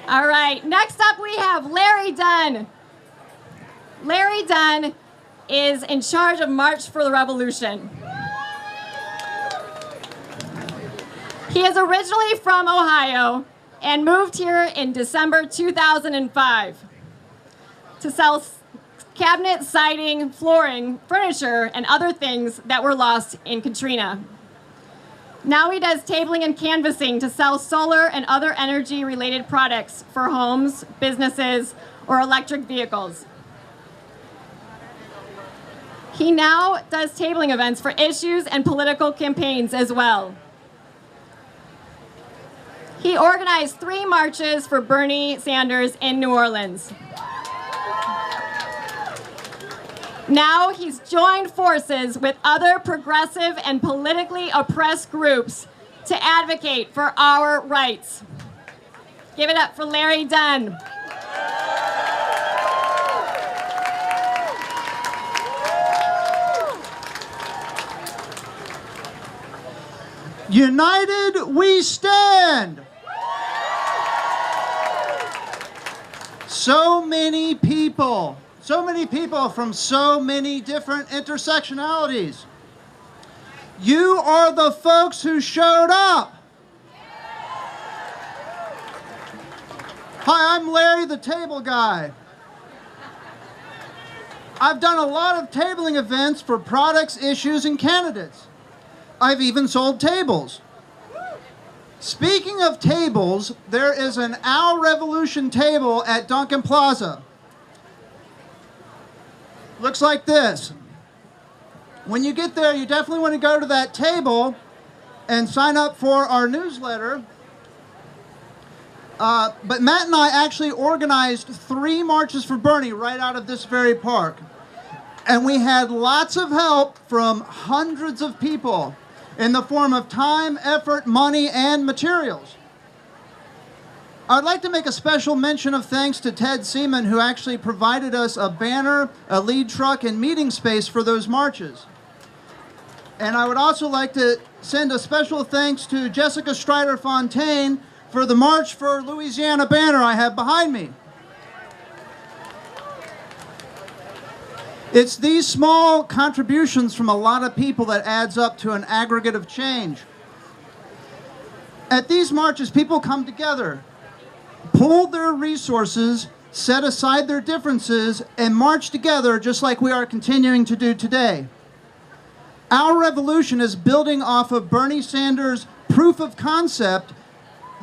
All right, next up we have Larry Dunn. Larry Dunn is in charge of March for the Revolution. He is originally from Ohio and moved here in December 2005 to sell cabinet, siding, flooring, furniture, and other things that were lost in Katrina. Now he does tabling and canvassing to sell solar and other energy-related products for homes, businesses, or electric vehicles. He now does tabling events for issues and political campaigns as well. He organized 3 marches for Bernie Sanders in New Orleans. Now he's joined forces with other progressive and politically oppressed groups to advocate for our rights. Give it up for Larry Dunn. United we stand. So many people from so many different intersectionalities. You are the folks who showed up. Hi, I'm Larry, the table guy. I've done a lot of tabling events for products, issues, and candidates. I've even sold tables. Speaking of tables, there is an Our Revolution table at Duncan Plaza. Looks like this. When you get there, you definitely want to go to that table and sign up for our newsletter. But Matt and I actually organized 3 marches for Bernie right out of this very park. And we had lots of help from hundreds of people in the form of time, effort, money, and materials. I'd like to make a special mention of thanks to Ted Seaman, who actually provided us a banner, a lead truck, and meeting space for those marches. And I would also like to send a special thanks to Jessica Strider-Fontaine for the March for Louisiana banner I have behind me. It's these small contributions from a lot of people that adds up to an aggregate of change. At these marches, people come together, pool their resources, set aside their differences, and march together just like we are continuing to do today. Our revolution is building off of Bernie Sanders' proof of concept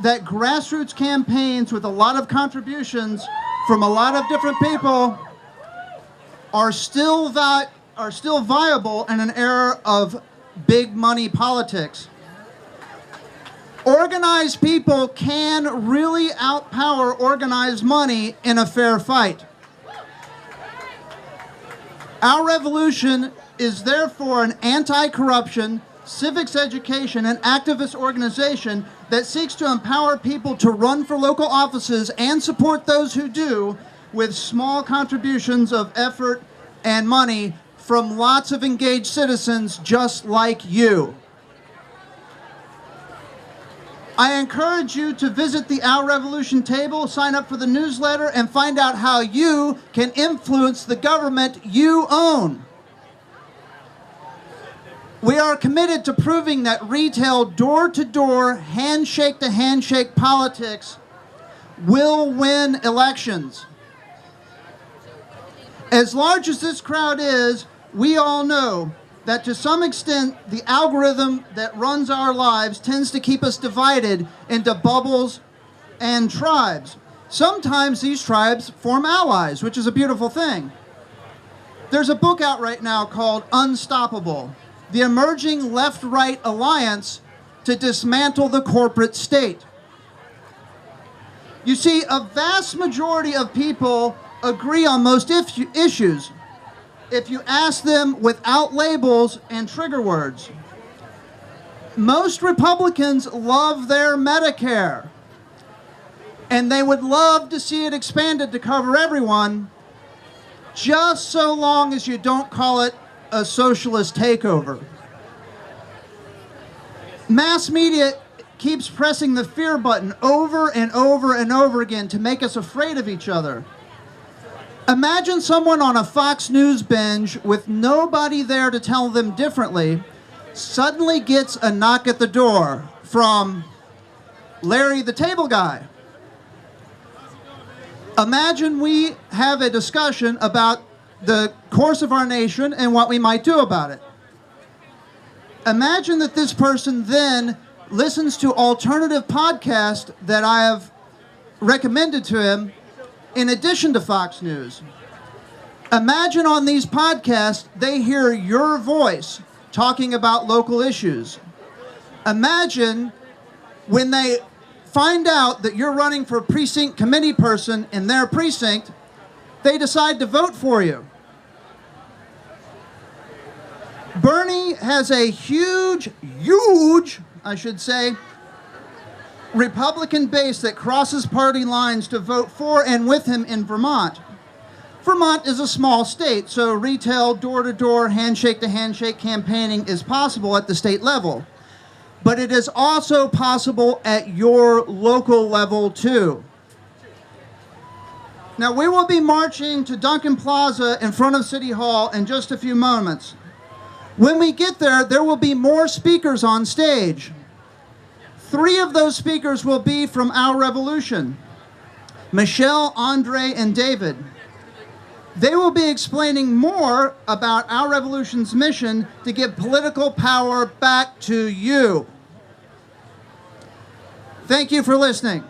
that grassroots campaigns with a lot of contributions from a lot of different people are still viable in an era of big money politics. Organized people can really outpower organized money in a fair fight. Our revolution is therefore an anti-corruption, civics education, and activist organization that seeks to empower people to run for local offices and support those who do with small contributions of effort and money from lots of engaged citizens just like you. I encourage you to visit the Our Revolution table, sign up for the newsletter, and find out how you can influence the government you own. We are committed to proving that retail, door-to-door, handshake-to-handshake politics will win elections. As large as this crowd is, we all know that to some extent, the algorithm that runs our lives tends to keep us divided into bubbles and tribes. Sometimes these tribes form allies, which is a beautiful thing. There's a book out right now called Unstoppable: The Emerging Left-Right Alliance to Dismantle the Corporate State. You see, a vast majority of people agree on most issues if you ask them without labels and trigger words. Most Republicans love their Medicare, and they would love to see it expanded to cover everyone, just so long as you don't call it a socialist takeover. Mass media keeps pressing the fear button over and over and over again to make us afraid of each other. Imagine someone on a Fox News binge with nobody there to tell them differently suddenly gets a knock at the door from Larry the table guy. Imagine we have a discussion about the course of our nation and what we might do about it. Imagine that this person then listens to alternative podcasts that I have recommended to him in addition to Fox News. Imagine on these podcasts they hear your voice talking about local issues. Imagine when they find out that you're running for precinct committee person in their precinct, they decide to vote for you. Bernie has a huge, I should say, Republican base that crosses party lines to vote for and with him in Vermont. Vermont is a small state, so retail, door-to-door, handshake-to-handshake campaigning is possible at the state level. But it is also possible at your local level, too. Now, we will be marching to Duncan Plaza in front of City Hall in just a few moments. When we get there, there will be more speakers on stage. 3 of those speakers will be from Our Revolution: Michelle, Andre, and David. They will be explaining more about Our Revolution's mission to give political power back to you. Thank you for listening.